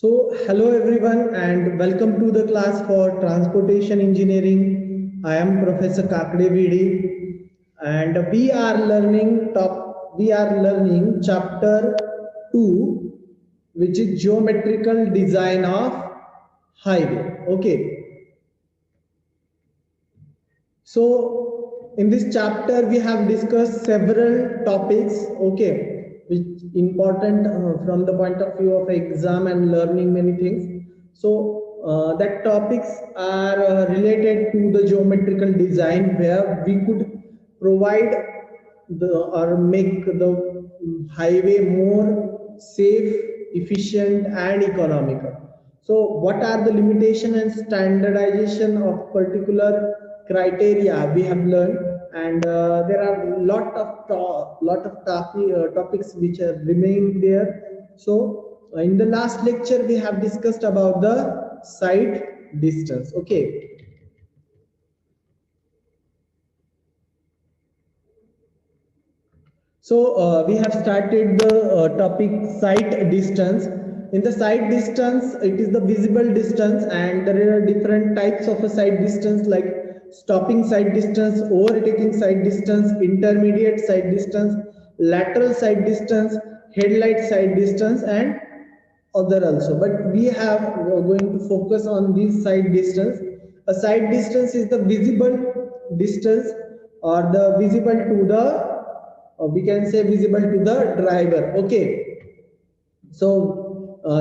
Hello everyone, and welcome to the class for Transportation Engineering. I am Professor Kakade V.D. and we are learning chapter 2, which is geometrical design of highway. Okay. So in this chapter we have discussed several topics, okay, which important from the point of view of exam and learning many things. That topics are related to the geometrical design, where we could provide the or make the highway more safe, efficient and economical. So what are the limitation and standardization of particular criteria we have learned, and there are lot of topics which are remaining there. In the last lecture we have discussed about the site distance. Okay. We have started the topic site distance. In the site distance, it is the visible distance, and there are different types of a site distance like stopping site distance, overtaking site distance, intermediate site distance, lateral site distance, headlight site distance, and other also. But we are going to focus on this site distance. A site distance is the visible distance, or the visible to the we can say visible to the driver. Okay.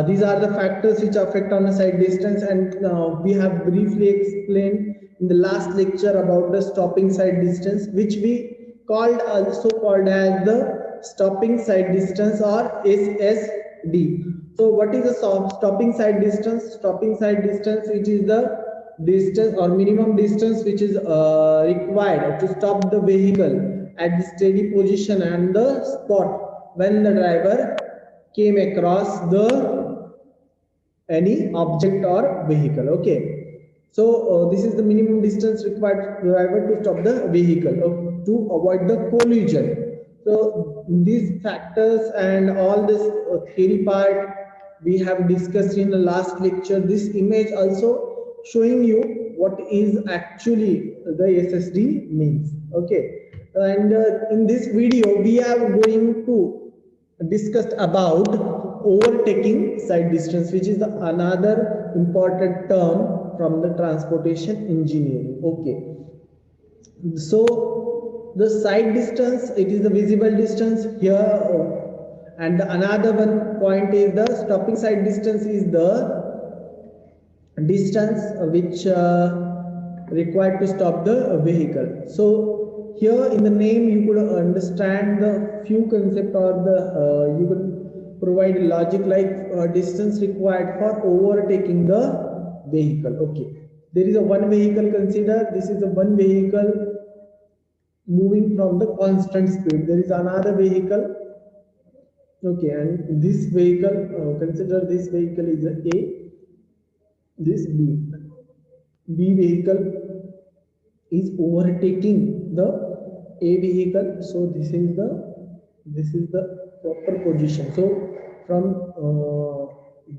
These are the factors which affect on the site distance, and we have briefly explained in the last lecture about the stopping site distance, which we also called as the stopping site distance, or SSD. So what is the stopping site distance? Stopping site distance, it is the distance or minimum distance which is required to stop the vehicle at the steady position and the spot when the driver came across the any object or vehicle. Okay. This is the minimum distance required driver to stop the vehicle to avoid the collision. So these factors and all this theory part we have discussed in the last lecture. This image also showing you what is actually the SSD means. Okay. And in this video we are going to discuss about overtaking site distance, which is the another important term from the transportation engineering. Okay. So the site distance, it is the visible distance here, and another one point is the stopping site distance is the distance which required to stop the vehicle. So here in the name you could understand the few concept, or the you could provide logic like distance required for overtaking the vehicle. Okay. There is a one vehicle, consider this is a one vehicle moving from the constant speed. There is another vehicle. Okay, and this vehicle, consider this vehicle is A, this B vehicle is overtaking the A vehicle. So this is the proper position. So from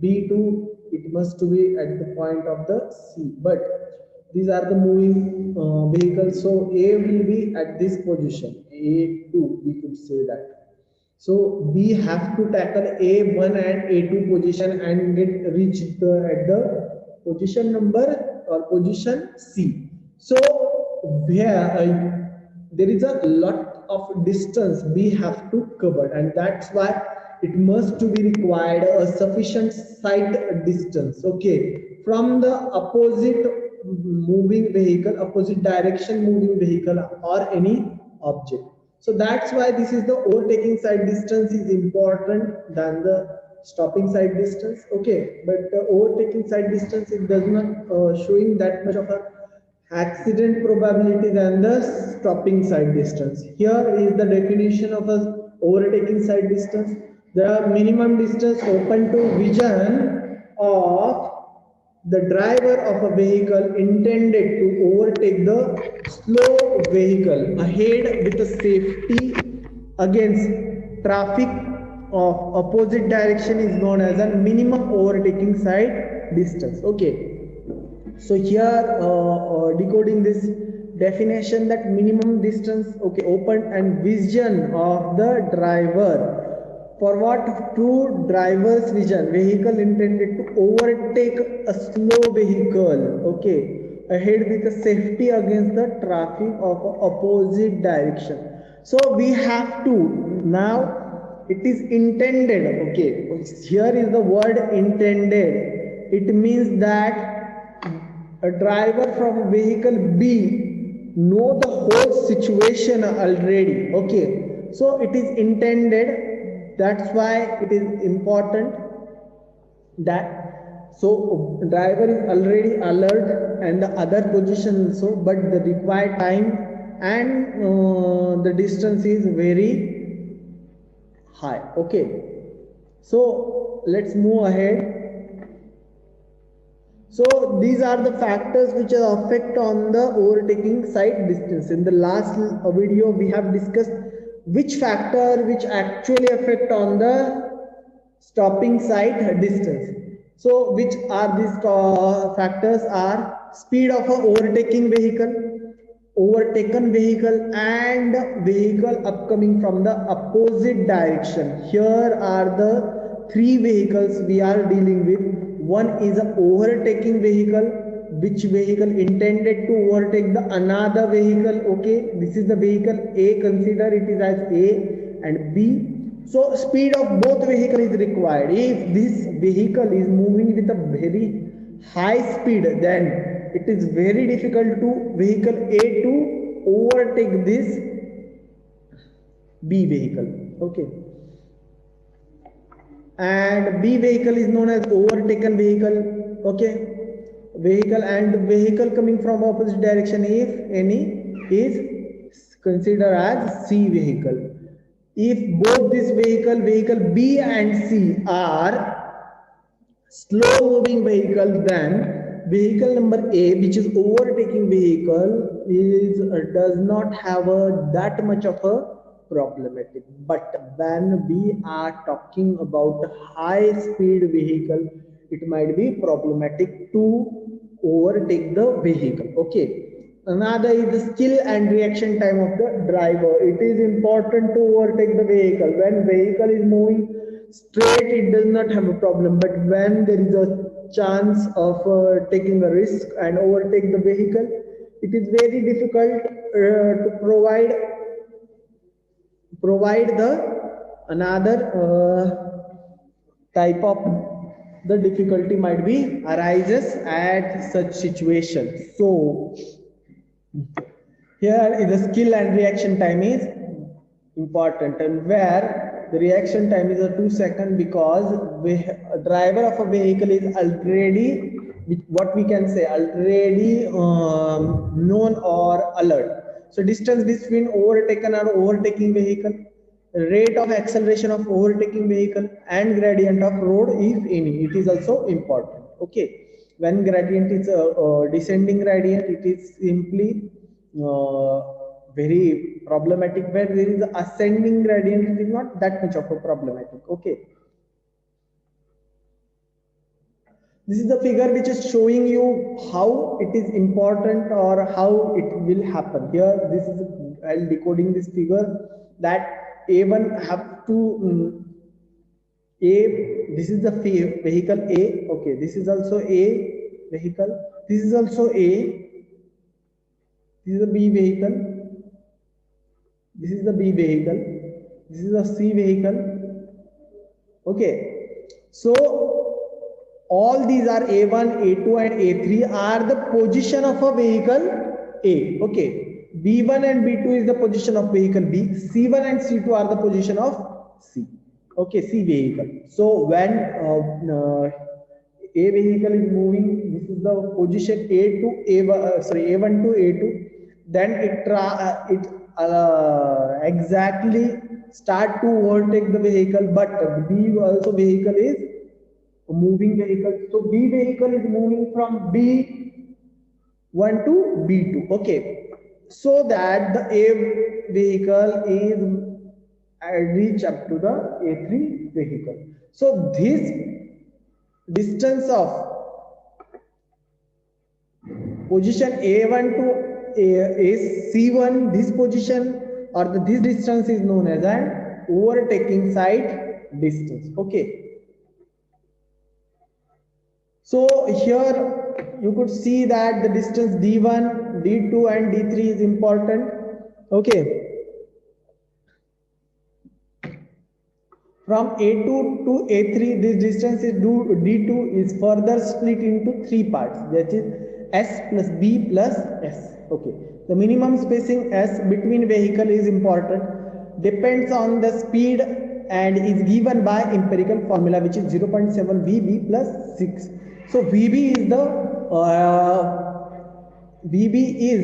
B to, it must be at the point of the C, but these are the moving vehicles. So A will be at this position, A2, we could say that. So we have to tackle A1 and A2 position and reach at the position number or position C. So there is a lot of distance we have to cover, and that's why it must to be required a sufficient site distance. Okay, from the opposite moving vehicle, opposite direction moving vehicle, or any object. So that's why this is the overtaking side distance is important than the stopping side distance. Okay, but overtaking side distance, it does not showing that much of a accident probability than the stopping side distance. Here is the definition of a overtaking side distance: the minimum distance open to vision of the driver of a vehicle intended to overtake the slow vehicle ahead with a safety against traffic of opposite direction is known as a minimum overtaking side distance. Okay, so here decoding this definition, that minimum distance, okay, open and vision of the driver. For what? To driver's vision, vehicle intended to overtake a slow vehicle, okay, ahead with a safety against the traffic of opposite direction. So we have to now, it is intended, okay, here is the word intended. It means that a driver from vehicle B know the whole situation already, okay, so it is intended. That's why it is important that, so driver is already alert and the other position also, but the required time and the distance is very high. Okay, so let's move ahead. So these are the factors which affect on the overtaking side distance. In the last video we have discussed which factor which actually affect on the stopping side distance. So which are these factors are speed of a overtaking vehicle, overtaken vehicle, and vehicle upcoming from the opposite direction. Here are the three vehicles we are dealing with. One is an overtaking vehicle, which vehicle intended to overtake the another vehicle. Okay, this is the vehicle A, consider it is as A, and B. So speed of both vehicle is required. If this vehicle is moving with a very high speed, then it is very difficult to vehicle A to overtake this B vehicle. Okay, and B vehicle is known as overtaken vehicle. Okay, vehicle and vehicle coming from opposite direction, if any, is considered as C vehicle. If both this vehicle B and C are slow moving vehicle, then vehicle number A, which is overtaking vehicle, is does not have that much of a problematic. But when we are talking about high speed vehicle, it might be problematic to overtake the vehicle. Okay, another is the skill and reaction time of the driver. It is important to overtake the vehicle. When vehicle is moving straight, it does not have a problem, but when there is a chance of taking a risk and overtake the vehicle, it is very difficult to provide the another type of the difficulty might be arises at such situations. So here is the skill and reaction time is important, and where the reaction time is a 2 seconds, because a driver of a vehicle is already, what we can say, already known or alert. So distance between overtaken or overtaking vehicle, rate of acceleration of overtaking vehicle, and gradient of road, if any, it is also important. Okay, when gradient is a descending gradient, it is simply very problematic. Where there is ascending gradient, it is not that much of a problematic. Okay, this is the figure which is showing you how it is important or how it will happen. Here, this is while decoding this figure, that A1 have to this is the vehicle A. Okay, this is also A vehicle. This is also A. This is the B vehicle. This is the B vehicle. This is the C vehicle. Okay, so all these are A1, A2 and A3 are the position of a vehicle A. Okay, B1 and B2 is the position of vehicle B. C1 and C2 are the position of C. Okay, C vehicle. So when A vehicle is moving, this is the position A to A1, A1 to A2. Then it exactly start to overtake the vehicle, but B also vehicle is a moving vehicle. So B vehicle is moving from B1 to B2. Okay, so that the A vehicle is reach up to the A3 vehicle. So this distance of position A1 to C1, this position or this distance is known as an overtaking side distance. Okay. So here you could see that the distance D1, D2 and D3 is important. Okay. From A2 to A3, this distance is D2 is further split into three parts, that is S plus B plus S. Okay. The minimum spacing S between vehicle is important, depends on the speed and is given by empirical formula, which is 0.7 VB plus 6. So VB is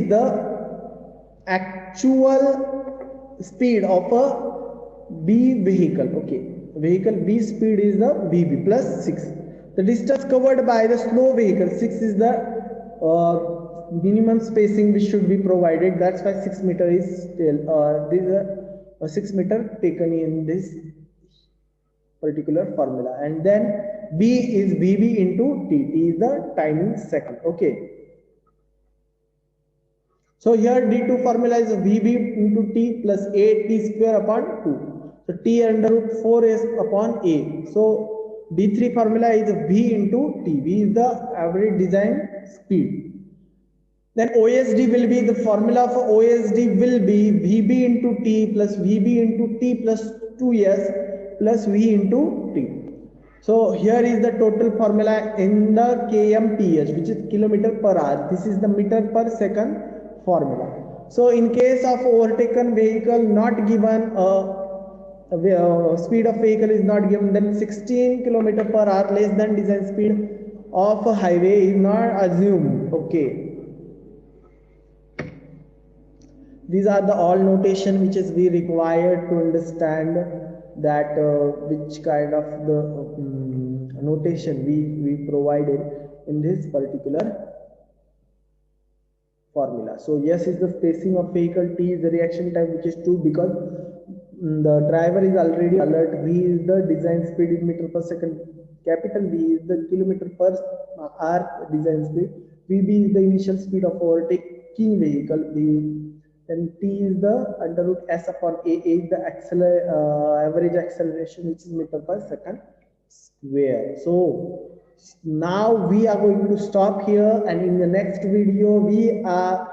the actual speed of a B vehicle. Okay, vehicle B speed is the VB plus 6. The distance covered by the slow vehicle 6 is the minimum spacing which should be provided. That's why 6 meter is still this is a 6 meter taken in this particular formula, and then B is VB into T. T is the timing second. Okay. So here D2 formula is VB into T plus A T square upon 2. So T under root 4 is upon A. So D3 formula is V into T. V is the average design speed. Then OSD will be, the formula for OSD will be VB into T plus VB into T plus 2S plus V into T. So here is the total formula in the kmph, which is kilometer per hour. This is the meter per second formula. So in case of overtaken vehicle not given, speed of vehicle is not given, then 16 kilometer per hour less than design speed of a highway is not assumed. Okay. These are the all notation which is we required to understand that which kind of the notation we provided in this particular formula. So yes is the spacing of vehicle, T is the reaction time, which is 2 because the driver is already alert. V is the design speed in meter per second. Capital V is the kilometer per hour design speed. VB is the initial speed of overtaking vehicle. Then T is the under root S upon A is the average acceleration, which is meter per second square. So now we are going to stop here, and in the next video we are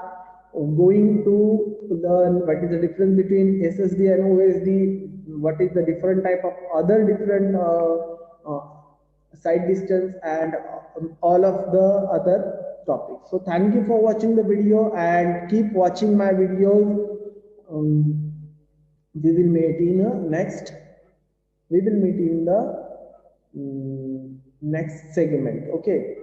going to learn what is the difference between SSD and OSD, what is the different type of other different side distance, and all of the other topics. So thank you for watching the video and keep watching my videos. We will meet in the next. We will meet in the next segment. Okay.